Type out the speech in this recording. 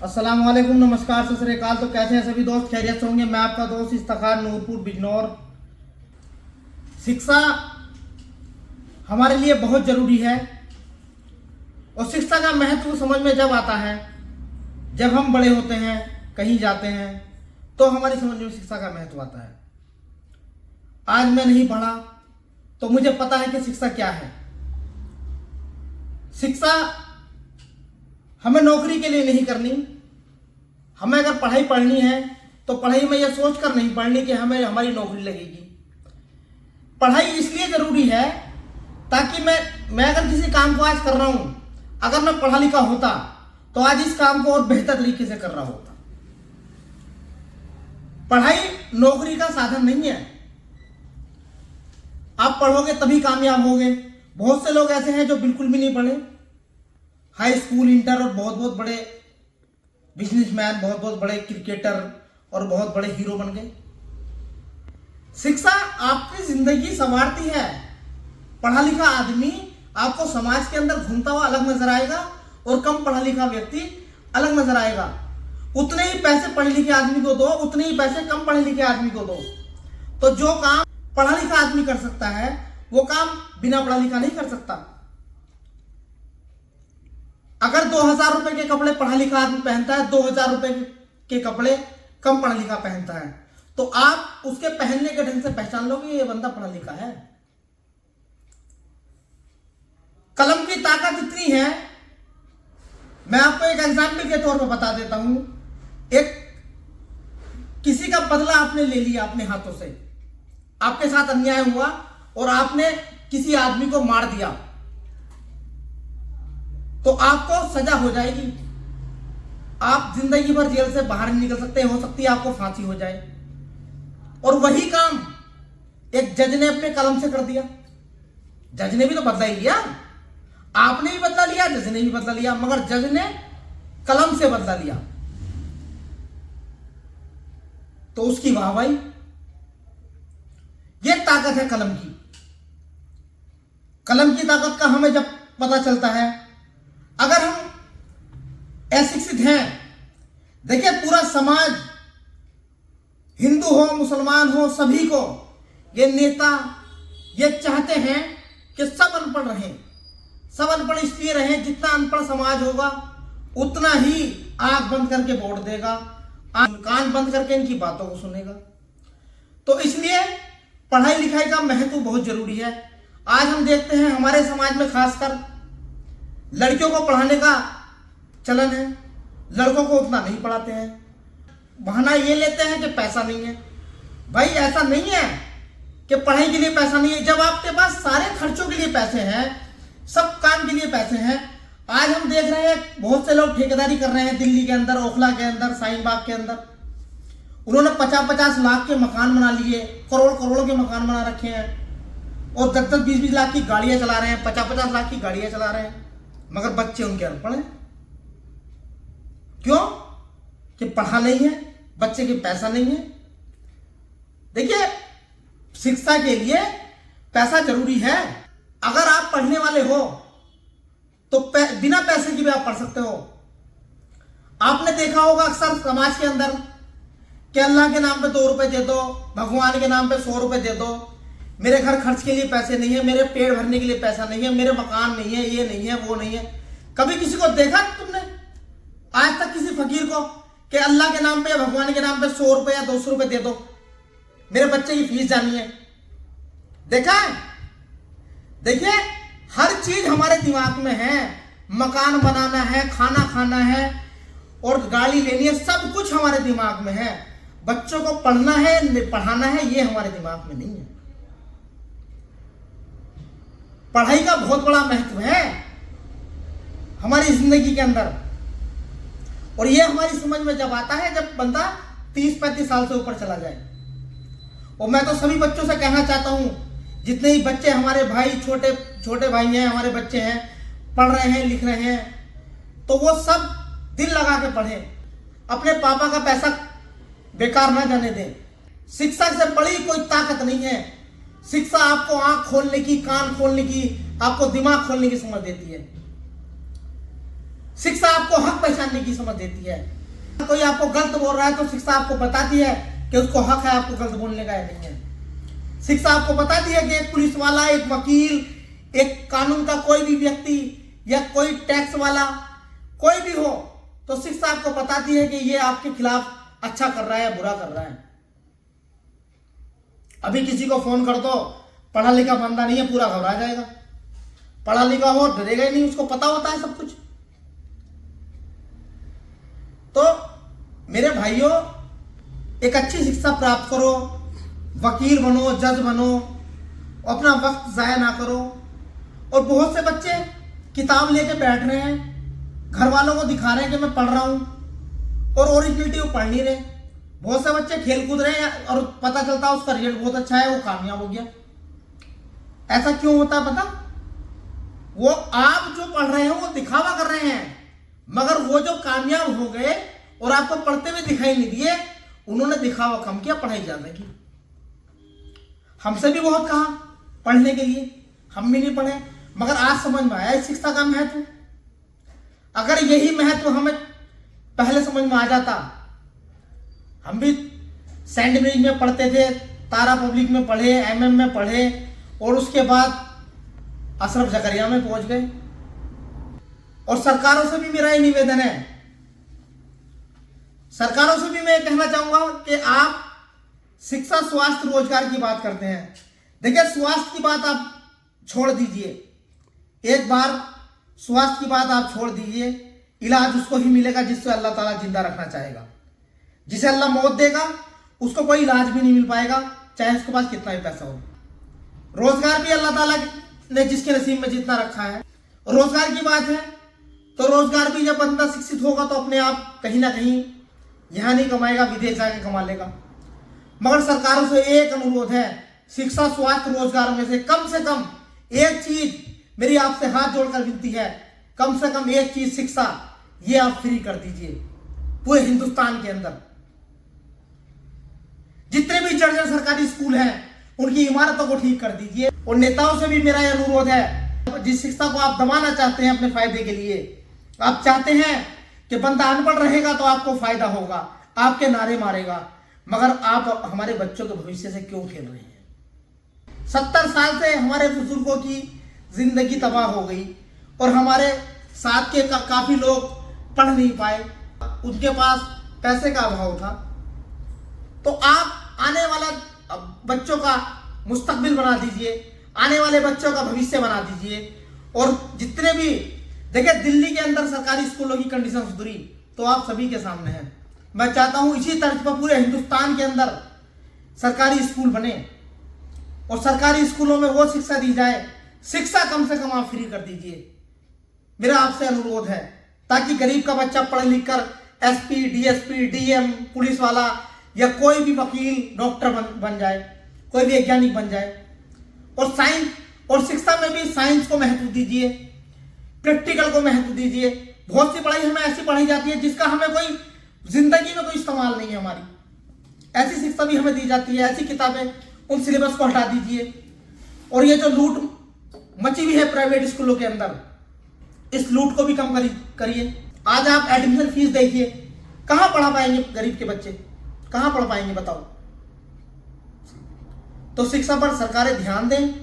अस्सलाम वालेकुम, नमस्कार, सत श्री अकाल। तो कैसे हैं सभी दोस्त? खैरियत से होंगे। मैं आपका दोस्त इफ्तिखार, नूरपुर, बिजनौर। शिक्षा हमारे लिए बहुत जरूरी है और शिक्षा का महत्व समझ में जब आता है, जब हम बड़े होते हैं, कहीं जाते हैं, तो हमारी समझ में शिक्षा का महत्व आता है। आज मैं नहीं पढ़ा तो मुझे पता है कि शिक्षा क्या है। शिक्षा हमें नौकरी के लिए नहीं करनी। हमें अगर पढ़ाई पढ़नी है तो पढ़ाई में यह सोच कर नहीं पढ़नी कि हमें हमारी नौकरी लगेगी। पढ़ाई इसलिए जरूरी है ताकि मैं अगर किसी काम को आज कर रहा हूं, अगर मैं पढ़ा लिखा होता तो आज इस काम को और बेहतर तरीके से कर रहा होता। पढ़ाई नौकरी का साधन नहीं है। आप पढ़ोगे तभी कामयाब होगे। बहुत से लोग ऐसे हैं जो बिल्कुल भी नहीं पढ़े, हाई स्कूल, इंटर और बहुत बहुत बड़े बिजनेसमैन, बहुत बहुत बड़े क्रिकेटर और बहुत बड़े हीरो बन गए। शिक्षा आपकी जिंदगी संवारती है। पढ़ा लिखा आदमी आपको समाज के अंदर घूमता हुआ अलग नजर आएगा और कम पढ़ा लिखा व्यक्ति अलग नजर आएगा। उतने ही पैसे पढ़े लिखे आदमी को दो, उतने ही पैसे कम पढ़े लिखे आदमी को दो। तो जो काम पढ़ा लिखा आदमी कर सकता है वो काम बिना पढ़ा लिखा नहीं कर सकता। अगर 2000 रुपए के कपड़े पढ़ा लिखा आदमी पहनता है, 2000 रुपए के कपड़े कम पढ़ा लिखा पहनता है, तो आप उसके पहनने के ढंग से पहचान लोगे ये बंदा पढ़ा लिखा है। कलम की ताकत इतनी है, मैं आपको एक एग्जाम्पल के तौर पर बता देता हूं। एक किसी का बदला आपने ले लिया अपने हाथों से, आपके साथ अन्याय हुआ और आपने किसी आदमी को मार दिया, तो आपको सजा हो जाएगी। आप जिंदगी भर जेल से बाहर नहीं निकल सकते, हो सकती है आपको फांसी हो जाए। और वही काम एक जज ने अपने कलम से कर दिया। जज ने भी तो बदला ही लिया, आपने भी बदला लिया, जज ने भी बदला लिया, मगर जज ने कलम से बदला लिया तो उसकी वाहवाही। यह ताकत है कलम की। कलम की ताकत का हमें जब पता चलता है, अगर हम अशिक्षित हैं, देखिए पूरा समाज, हिंदू हो, मुसलमान हो, सभी को ये नेता ये चाहते हैं कि सब अनपढ़ रहें। सब अनपढ़ इसलिए रहें, जितना अनपढ़ समाज होगा उतना ही आंख बंद करके वोट देगा, कान बंद करके इनकी बातों को सुनेगा। तो इसलिए पढ़ाई लिखाई का महत्व बहुत जरूरी है। आज हम देखते हैं हमारे समाज में खासकर लड़कियों को पढ़ाने का चलन है, लड़कों को उतना नहीं पढ़ाते हैं। बहाना ये लेते हैं कि पैसा नहीं है। भाई ऐसा नहीं है कि पढ़ाई के लिए पैसा नहीं है। जब आपके पास सारे खर्चों के लिए पैसे हैं, सब काम के लिए पैसे हैं। आज हम देख रहे हैं बहुत से लोग ठेकेदारी कर रहे हैं दिल्ली के अंदर, ओखला के अंदर, शाहीन बाग के अंदर। उन्होंने 50-50 लाख के मकान बना लिए, करोड़ों के मकान बना रखे हैं और 10-10, 20-20 लाख की गाड़ियां चला रहे हैं, 50-50 लाख की गाड़ियां चला रहे हैं, मगर बच्चे उनके अनपढ़ हैं। क्यों? कि पढ़ा नहीं है, बच्चे के पैसा नहीं है। देखिए शिक्षा के लिए पैसा जरूरी है। अगर आप पढ़ने वाले हो तो बिना पैसे के भी आप पढ़ सकते हो। आपने देखा होगा अक्सर समाज के अंदर कि अल्लाह के नाम पे 2 रुपए दे दो, भगवान के नाम पे 100 रुपए दे दो, मेरे घर खर्च के लिए पैसे नहीं है, मेरे पेट भरने के लिए पैसा नहीं है, मेरे मकान नहीं है, ये नहीं है, वो नहीं है। कभी किसी को देखा तुमने आज तक किसी फकीर को कि अल्लाह के नाम पे या भगवान के नाम पे 100 रुपए या 200 रुपए दे दो, मेरे बच्चे की फीस जानी है? देखा है? देखिए हर चीज हमारे दिमाग में है। मकान बनाना है, खाना खाना है और गाड़ी लेनी है, सब कुछ हमारे दिमाग में है। बच्चों को पढ़ना है, पढ़ाना है, ये हमारे दिमाग में नहीं है। पढ़ाई का बहुत बड़ा महत्व है हमारी जिंदगी के अंदर और ये हमारी समझ में जब आता है जब बंदा 30-35 साल से ऊपर चला जाए। और मैं तो सभी बच्चों से कहना चाहता हूं, जितने ही बच्चे हमारे भाई, छोटे भाई हैं, हमारे बच्चे हैं, पढ़ रहे हैं, लिख रहे हैं, तो वो सब दिल लगा के पढ़ें। अपने पापा का पैसा बेकार ना जाने दें। शिक्षा से बड़ी कोई ताकत नहीं है। शिक्षा आपको आंख खोलने की, कान खोलने की, आपको दिमाग खोलने की समझ देती है। शिक्षा आपको हक पहचानने की समझ देती है। कोई आपको गलत बोल रहा है तो शिक्षा आपको बताती है कि उसको हक है आपको गलत बोलने का या नहीं है। शिक्षा आपको बताती है कि एक पुलिस वाला, एक वकील, एक कानून का कोई भी व्यक्ति या कोई टैक्स वाला कोई भी हो, तो शिक्षा आपको बताती है कि ये आपके खिलाफ अच्छा कर रहा है या बुरा कर रहा है। अभी किसी को फोन कर दो, पढ़ा लिखा बंदा नहीं है, पूरा घबरा जाएगा। पढ़ा लिखा हो डरेगा ही नहीं, उसको पता होता है सब कुछ। तो मेरे भाइयों, एक अच्छी शिक्षा प्राप्त करो, वकील बनो, जज बनो, अपना वक्त जाया ना करो। और बहुत से बच्चे किताब लेके बैठ रहे हैं, घर वालों को दिखा रहे हैं कि मैं पढ़ रहा हूं, और ओरिजिनलिटी वो पढ़ नहीं रहे। बहुत से बच्चे खेल कूद रहे हैं और पता चलता है उसका रिजल्ट बहुत अच्छा है, वो कामयाब हो गया। ऐसा क्यों होता है पता? वो आप जो पढ़ रहे हैं वो दिखावा कर रहे हैं, मगर वो जो कामयाब हो गए और आपको पढ़ते हुए दिखाई नहीं दिए, उन्होंने दिखावा कम किया, पढ़ाई ज्यादा की। हमसे भी बहुत कहा पढ़ने के लिए, हम भी नहीं पढ़े, मगर आज समझ में आया इस शिक्षा का महत्व। अगर यही महत्व हमें पहले समझ में आ जाता, हम भी सेंट मेरीज में पढ़ते थे, तारा पब्लिक में पढ़े, एमएम में पढ़े, और उसके बाद अशरफ जकरिया में पहुंच गए। और सरकारों से भी मेरा ये निवेदन है, सरकारों से भी मैं कहना चाहूंगा कि आप शिक्षा, स्वास्थ्य, रोजगार की बात करते हैं। देखिए, स्वास्थ्य की बात आप छोड़ दीजिए, एक बार स्वास्थ्य की बात आप छोड़ दीजिए। इलाज उसको ही मिलेगा जिससे अल्लाह ताला जिंदा रखना चाहेगा। जिसे अल्लाह मौत देगा उसको कोई इलाज भी नहीं मिल पाएगा, चाहे उसके पास कितना ही पैसा हो। रोजगार भी अल्लाह ताला ने जिसके नसीब में जितना रखा है। रोजगार की बात है तो रोजगार भी जब बंदा शिक्षित होगा तो अपने आप कहीं ना कहीं यहां नहीं कमाएगा, विदेश जाके कमा लेगा। मगर सरकारों से एक अनुरोध है, शिक्षा, स्वास्थ्य, रोजगार में से कम एक चीज मेरी आपसे हाथ जोड़कर विनती है, कम से कम एक चीज शिक्षा, ये आप फ्री कर दीजिए पूरे हिंदुस्तान के अंदर। जितने भी जर्जर सरकारी स्कूल हैं उनकी इमारतों को ठीक कर दीजिए। और नेताओं से भी मेरा यह अनुरोध है, जिस शिक्षा को आप दबाना चाहते हैं अपने फायदे के लिए, आप चाहते हैं कि बंदा अनपढ़ रहेगा तो आपको फायदा होगा, आपके नारे मारेगा, मगर आप हमारे बच्चों के भविष्य से क्यों खेल रहे हैं? 70 साल से हमारे बुजुर्गों की जिंदगी तबाह हो गई और हमारे साथ के काफी लोग पढ़ नहीं पाए, उनके पास पैसे का अभाव था। तो आप आने वाला बच्चों का मुस्तकबिल बना दीजिए, आने वाले बच्चों का भविष्य बना दीजिए। और जितने भी, देखिए, दिल्ली के अंदर सरकारी स्कूलों की कंडीशन सुधरी तो आप सभी के सामने है। मैं चाहता हूं इसी तर्ज पर पूरे हिंदुस्तान के अंदर सरकारी स्कूल बने और सरकारी स्कूलों में वो शिक्षा दी जाए। शिक्षा कम से कम आप फ्री कर दीजिए, मेरा आपसे अनुरोध है, ताकि गरीब का बच्चा पढ़ लिख कर एसपी, डीएसपी, डीएम, पुलिस वाला या कोई भी वकील, डॉक्टर बन जाए, कोई भी वैज्ञानिक बन जाए। और साइंस और शिक्षा में भी साइंस को महत्व दीजिए, प्रैक्टिकल को महत्व दीजिए। बहुत सी पढ़ाई हमें ऐसी पढ़ाई जाती है जिसका हमें कोई जिंदगी में कोई इस्तेमाल नहीं है हमारी, ऐसी शिक्षा भी हमें दी जाती है। ऐसी किताबें, उन सिलेबस को हटा दीजिए। और ये जो लूट मची हुई है प्राइवेट स्कूलों के अंदर, इस लूट को भी कम करिए। आज आप एडमिशन फीस देखिए, कहां पढ़ा पाएंगे गरीब के बच्चे, कहां पढ़ पाएंगे बताओ? तो शिक्षा पर सरकारें ध्यान दें।